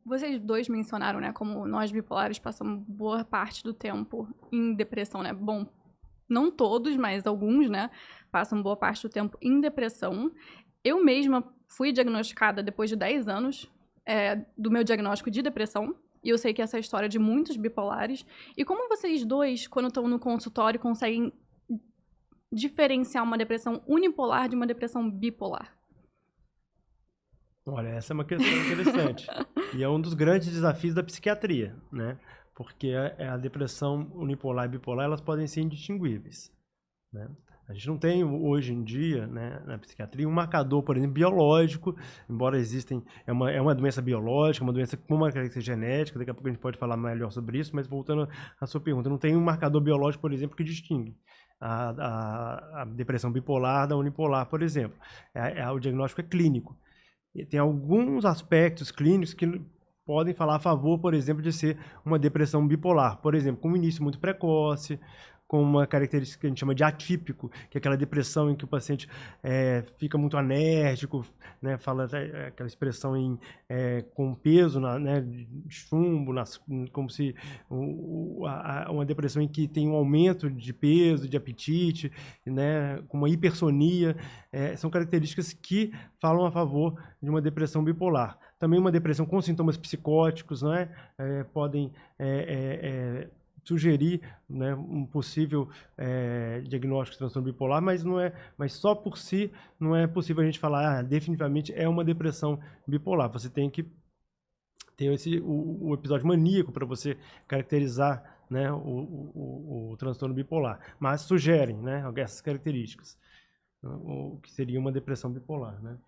Vocês dois mencionaram, né, como nós bipolares passamos boa parte do tempo em depressão, né? Bom, não todos, mas alguns, né, passam boa parte do tempo em depressão. Eu mesma fui diagnosticada depois de 10 anos do meu diagnóstico de depressão. E eu sei que essa é a história de muitos bipolares. E como vocês dois, quando estão no consultório, conseguem diferenciar uma depressão unipolar de uma depressão bipolar? Olha, essa é uma questão interessante. E é um dos grandes desafios da psiquiatria, né? Porque a depressão unipolar e bipolar, elas podem ser indistinguíveis, né? A gente não tem hoje em dia, né, na psiquiatria, um marcador, por exemplo, biológico, embora existem, é uma doença biológica, uma doença com uma característica genética, daqui a pouco a gente pode falar melhor sobre isso, mas voltando à sua pergunta, não tem um marcador biológico, por exemplo, que distingue a depressão bipolar da unipolar, por exemplo. O diagnóstico é clínico. E tem alguns aspectos clínicos que podem falar a favor, por exemplo, de ser uma depressão bipolar. Por exemplo, com um início muito precoce, com uma característica que a gente chama de atípico, que é aquela depressão em que o paciente fica muito anérgico, né, fala aquela expressão com peso, né, de chumbo, como se uma depressão em que tem um aumento de peso, de apetite, né, com uma hipersonia, são características que falam a favor de uma depressão bipolar. Também uma depressão com sintomas psicóticos, né, podem sugerir, né, um possível diagnóstico de transtorno bipolar, mas só por si não é possível a gente falar, definitivamente é uma depressão bipolar. Você tem que ter o episódio maníaco para você caracterizar, né, o transtorno bipolar. Mas sugerem, né, essas características, o que seria uma depressão bipolar, né?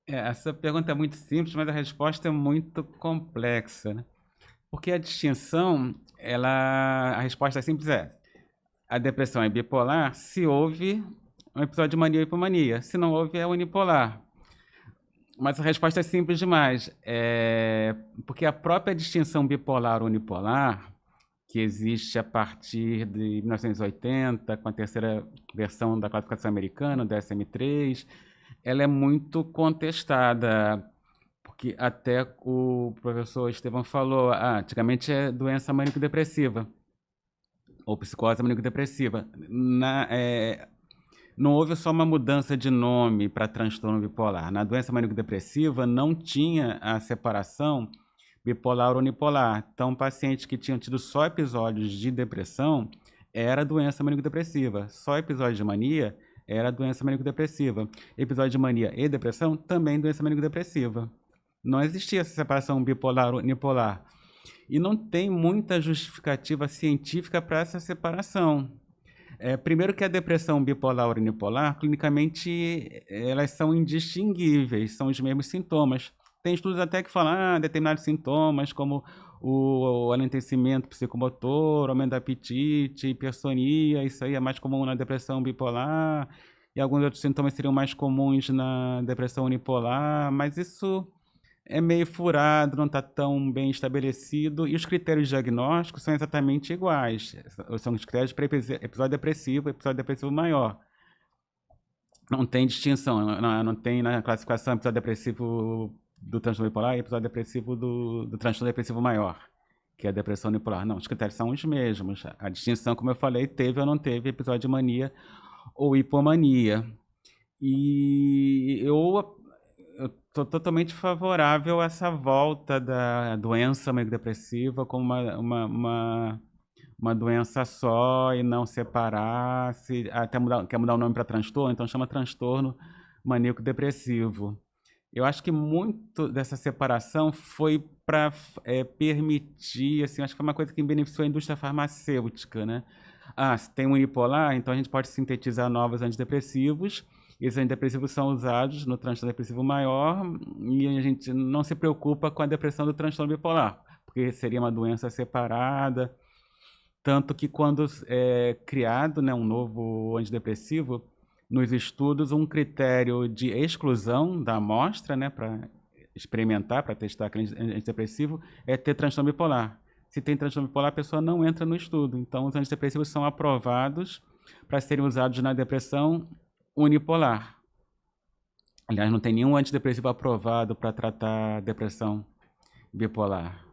Essa pergunta é muito simples, mas a resposta é muito complexa, né? Porque a distinção, a resposta simples é: a depressão é bipolar se houve um episódio de mania ou hipomania. Se não houve, é unipolar. Mas a resposta é simples demais. Porque a própria distinção bipolar ou unipolar, que existe a partir de 1980, com a terceira versão da classificação americana, DSM-3, ela é muito contestada. Porque até o professor Estevão falou, antigamente é doença maníaco-depressiva, ou psicose maníaco-depressiva. Não houve só uma mudança de nome para transtorno bipolar. Na doença maníaco-depressiva não tinha a separação bipolar ou unipolar. Então, pacientes que tinham tido só episódios de depressão era doença maníaco-depressiva. Só episódio de mania era doença maníaco-depressiva. Episódio de mania e depressão também doença maníaco-depressiva. Não existia essa separação bipolar ou unipolar. E não tem muita justificativa científica para essa separação. Primeiro que a depressão bipolar ou unipolar, clinicamente, elas são indistinguíveis, são os mesmos sintomas. Tem estudos até que falam determinados sintomas, como o alentecimento psicomotor, aumento do apetite, hipersonia, isso aí é mais comum na depressão bipolar, e alguns outros sintomas seriam mais comuns na depressão unipolar, mas isso é meio furado, não está tão bem estabelecido, e os critérios diagnósticos são exatamente iguais. São os critérios para episódio depressivo maior. Não tem distinção, não tem na classificação episódio depressivo do transtorno bipolar e episódio depressivo do transtorno depressivo maior, que é a depressão unipolar. Não, os critérios são os mesmos. A distinção, como eu falei, teve ou não teve episódio de mania ou hipomania. E eu estou totalmente favorável a essa volta da doença maníaco-depressiva como uma doença só e não separar. Quer mudar o nome para transtorno, então chama transtorno maníaco-depressivo. Eu acho que muito dessa separação foi para permitir, assim, acho que foi uma coisa que beneficiou a indústria farmacêutica, né? Se tem um unipolar, então a gente pode sintetizar novos antidepressivos. Esses antidepressivos são usados no transtorno depressivo maior e a gente não se preocupa com a depressão do transtorno bipolar, porque seria uma doença separada. Tanto que quando é criado, né, um novo antidepressivo, nos estudos, um critério de exclusão da amostra, né, para experimentar, para testar aquele antidepressivo, é ter transtorno bipolar. Se tem transtorno bipolar, a pessoa não entra no estudo. Então, os antidepressivos são aprovados para serem usados na depressão unipolar. Aliás, não tem nenhum antidepressivo aprovado para tratar depressão bipolar.